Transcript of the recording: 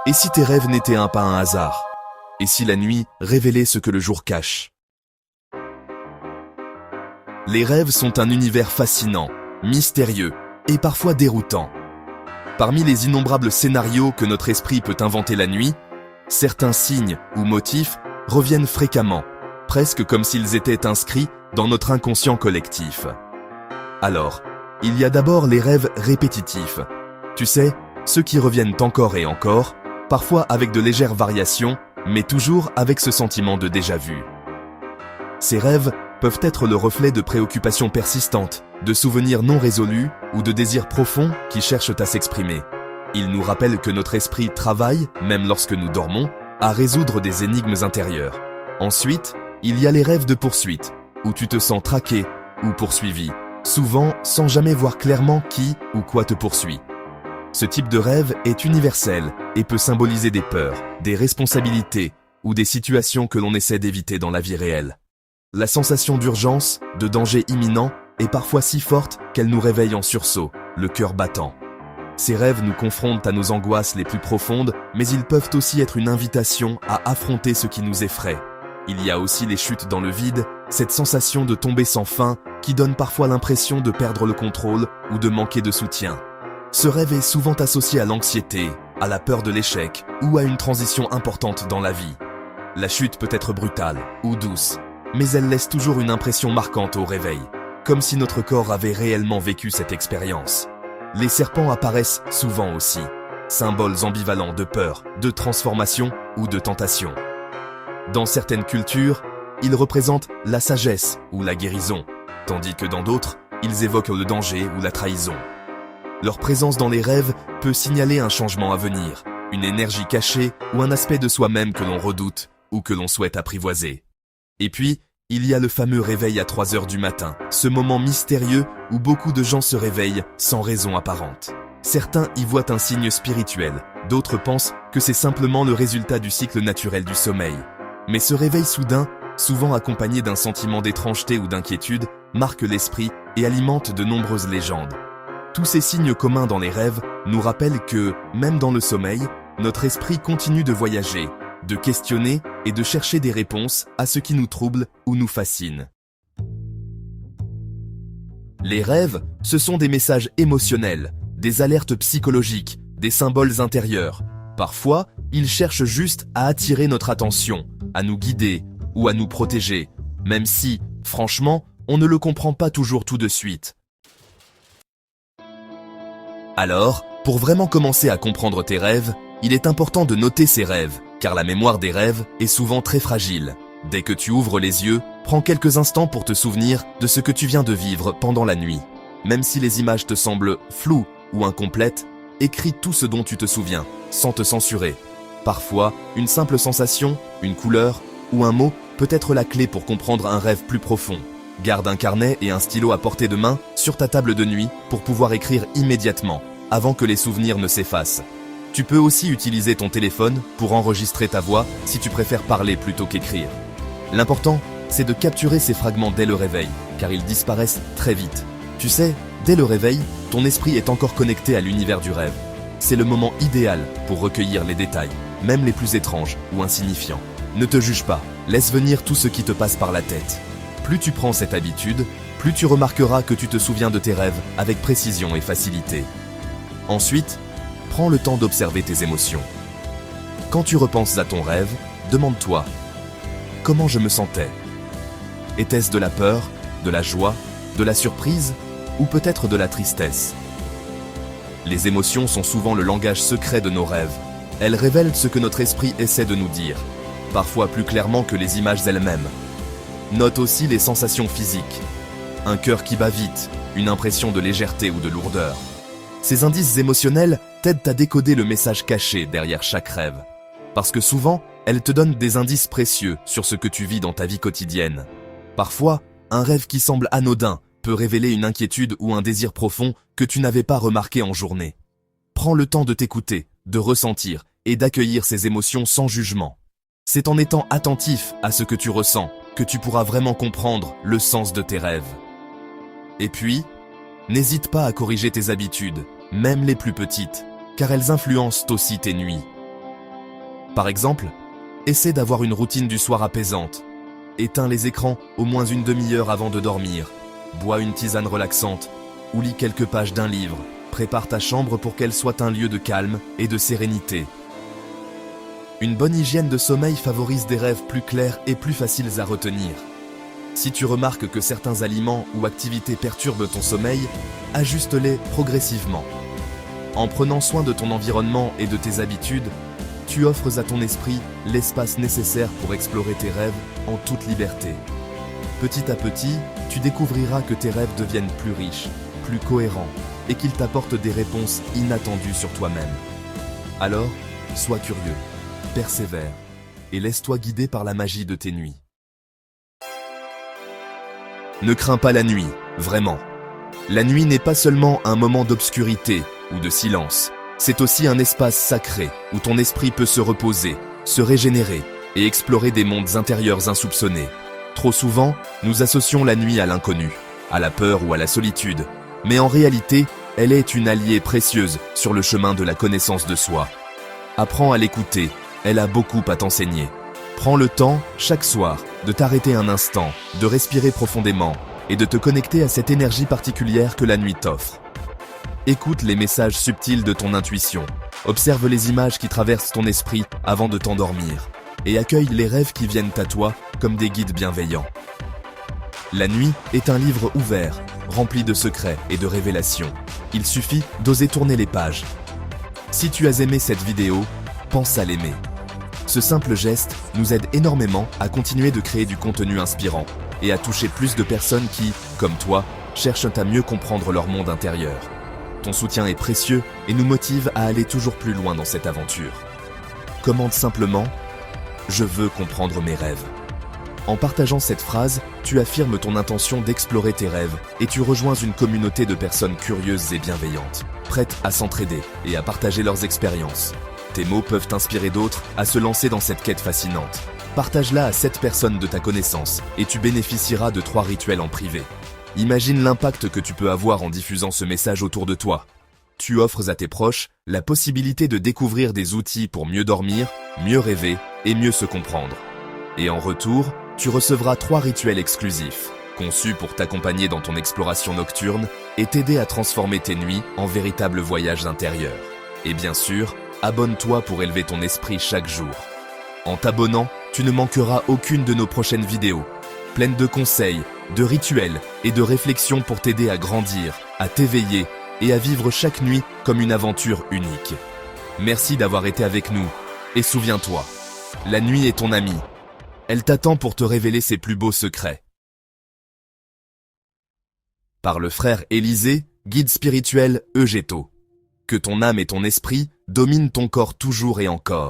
Et si tes rêves n'étaient pas un hasard? Et si la nuit révélait ce que le jour cache? Les rêves sont un univers fascinant, mystérieux et parfois déroutant. Parmi les innombrables scénarios que notre esprit peut inventer la nuit, certains signes ou motifs reviennent fréquemment, presque comme s'ils étaient inscrits dans notre inconscient collectif. Alors, il y a d'abord les rêves répétitifs. Tu sais, ceux qui reviennent encore et encore, parfois avec de légères variations, mais toujours avec ce sentiment de déjà-vu. Ces rêves peuvent être le reflet de préoccupations persistantes, de souvenirs non résolus ou de désirs profonds qui cherchent à s'exprimer. Ils nous rappellent que notre esprit travaille, même lorsque nous dormons, à résoudre des énigmes intérieures. Ensuite, il y a les rêves de poursuite, où tu te sens traqué ou poursuivi, souvent sans jamais voir clairement qui ou quoi te poursuit. Ce type de rêve est universel et peut symboliser des peurs, des responsabilités ou des situations que l'on essaie d'éviter dans la vie réelle. La sensation d'urgence, de danger imminent, est parfois si forte qu'elle nous réveille en sursaut, le cœur battant. Ces rêves nous confrontent à nos angoisses les plus profondes, mais ils peuvent aussi être une invitation à affronter ce qui nous effraie. Il y a aussi les chutes dans le vide, cette sensation de tomber sans fin qui donne parfois l'impression de perdre le contrôle ou de manquer de soutien. Ce rêve est souvent associé à l'anxiété, à la peur de l'échec ou à une transition importante dans la vie. La chute peut être brutale ou douce, mais elle laisse toujours une impression marquante au réveil, comme si notre corps avait réellement vécu cette expérience. Les serpents apparaissent souvent aussi, symboles ambivalents de peur, de transformation ou de tentation. Dans certaines cultures, ils représentent la sagesse ou la guérison, tandis que dans d'autres, ils évoquent le danger ou la trahison. Leur présence dans les rêves peut signaler un changement à venir, une énergie cachée ou un aspect de soi-même que l'on redoute ou que l'on souhaite apprivoiser. Et puis, il y a le fameux réveil à 3 heures du matin, ce moment mystérieux où beaucoup de gens se réveillent sans raison apparente. Certains y voient un signe spirituel, d'autres pensent que c'est simplement le résultat du cycle naturel du sommeil. Mais ce réveil soudain, souvent accompagné d'un sentiment d'étrangeté ou d'inquiétude, marque l'esprit et alimente de nombreuses légendes. Tous ces signes communs dans les rêves nous rappellent que, même dans le sommeil, notre esprit continue de voyager, de questionner et de chercher des réponses à ce qui nous trouble ou nous fascine. Les rêves, ce sont des messages émotionnels, des alertes psychologiques, des symboles intérieurs. Parfois, ils cherchent juste à attirer notre attention, à nous guider ou à nous protéger, même si, franchement, on ne le comprend pas toujours tout de suite. Alors, pour vraiment commencer à comprendre tes rêves, il est important de noter ces rêves, car la mémoire des rêves est souvent très fragile. Dès que tu ouvres les yeux, prends quelques instants pour te souvenir de ce que tu viens de vivre pendant la nuit. Même si les images te semblent floues ou incomplètes, écris tout ce dont tu te souviens, sans te censurer. Parfois, une simple sensation, une couleur ou un mot peut être la clé pour comprendre un rêve plus profond. Garde un carnet et un stylo à portée de main sur ta table de nuit pour pouvoir écrire immédiatement, avant que les souvenirs ne s'effacent. Tu peux aussi utiliser ton téléphone pour enregistrer ta voix si tu préfères parler plutôt qu'écrire. L'important, c'est de capturer ces fragments dès le réveil, car ils disparaissent très vite. Tu sais, dès le réveil, ton esprit est encore connecté à l'univers du rêve. C'est le moment idéal pour recueillir les détails, même les plus étranges ou insignifiants. Ne te juge pas, laisse venir tout ce qui te passe par la tête. Plus tu prends cette habitude, plus tu remarqueras que tu te souviens de tes rêves avec précision et facilité. Ensuite, prends le temps d'observer tes émotions. Quand tu repenses à ton rêve, demande-toi « Comment je me sentais ?» Était-ce de la peur, de la joie, de la surprise ou peut-être de la tristesse? Les émotions sont souvent le langage secret de nos rêves. Elles révèlent ce que notre esprit essaie de nous dire, parfois plus clairement que les images elles-mêmes. Note aussi les sensations physiques. Un cœur qui bat vite, une impression de légèreté ou de lourdeur. Ces indices émotionnels t'aident à décoder le message caché derrière chaque rêve. Parce que souvent, elles te donnent des indices précieux sur ce que tu vis dans ta vie quotidienne. Parfois, un rêve qui semble anodin peut révéler une inquiétude ou un désir profond que tu n'avais pas remarqué en journée. Prends le temps de t'écouter, de ressentir et d'accueillir ces émotions sans jugement. C'est en étant attentif à ce que tu ressens que tu pourras vraiment comprendre le sens de tes rêves. Et puis, n'hésite pas à corriger tes habitudes, même les plus petites, car elles influencent aussi tes nuits. Par exemple, essaie d'avoir une routine du soir apaisante. Éteins les écrans au moins une demi-heure avant de dormir. Bois une tisane relaxante ou lis quelques pages d'un livre. Prépare ta chambre pour qu'elle soit un lieu de calme et de sérénité. Une bonne hygiène de sommeil favorise des rêves plus clairs et plus faciles à retenir. Si tu remarques que certains aliments ou activités perturbent ton sommeil, ajuste-les progressivement. En prenant soin de ton environnement et de tes habitudes, tu offres à ton esprit l'espace nécessaire pour explorer tes rêves en toute liberté. Petit à petit, tu découvriras que tes rêves deviennent plus riches, plus cohérents et qu'ils t'apportent des réponses inattendues sur toi-même. Alors, sois curieux, persévère et laisse-toi guider par la magie de tes nuits. Ne crains pas la nuit, vraiment. La nuit n'est pas seulement un moment d'obscurité ou de silence, c'est aussi un espace sacré où ton esprit peut se reposer, se régénérer et explorer des mondes intérieurs insoupçonnés. Trop souvent, nous associons la nuit à l'inconnu, à la peur ou à la solitude, mais en réalité, elle est une alliée précieuse sur le chemin de la connaissance de soi. Apprends à l'écouter, elle a beaucoup à t'enseigner. Prends le temps, chaque soir, de t'arrêter un instant, de respirer profondément et de te connecter à cette énergie particulière que la nuit t'offre. Écoute les messages subtils de ton intuition, observe les images qui traversent ton esprit avant de t'endormir et accueille les rêves qui viennent à toi comme des guides bienveillants. La nuit est un livre ouvert, rempli de secrets et de révélations. Il suffit d'oser tourner les pages. Si tu as aimé cette vidéo, pense à l'aimer. Ce simple geste nous aide énormément à continuer de créer du contenu inspirant et à toucher plus de personnes qui, comme toi, cherchent à mieux comprendre leur monde intérieur. Ton soutien est précieux et nous motive à aller toujours plus loin dans cette aventure. Commente simplement « Je veux comprendre mes rêves ». En partageant cette phrase, tu affirmes ton intention d'explorer tes rêves et tu rejoins une communauté de personnes curieuses et bienveillantes, prêtes à s'entraider et à partager leurs expériences. Tes mots peuvent inspirer d'autres à se lancer dans cette quête fascinante. Partage-la à 7 personnes de ta connaissance et tu bénéficieras de 3 rituels en privé. Imagine l'impact que tu peux avoir en diffusant ce message autour de toi. Tu offres à tes proches la possibilité de découvrir des outils pour mieux dormir, mieux rêver et mieux se comprendre. Et en retour, tu recevras 3 rituels exclusifs, conçus pour t'accompagner dans ton exploration nocturne et t'aider à transformer tes nuits en véritables voyages intérieurs. Et bien sûr, abonne-toi pour élever ton esprit chaque jour. En t'abonnant, tu ne manqueras aucune de nos prochaines vidéos, pleines de conseils, de rituels et de réflexions pour t'aider à grandir, à t'éveiller et à vivre chaque nuit comme une aventure unique. Merci d'avoir été avec nous, et souviens-toi, la nuit est ton amie. Elle t'attend pour te révéler ses plus beaux secrets. Par le frère Élisée, guide spirituel Eugéto. Que ton âme et ton esprit dominent ton corps toujours et encore.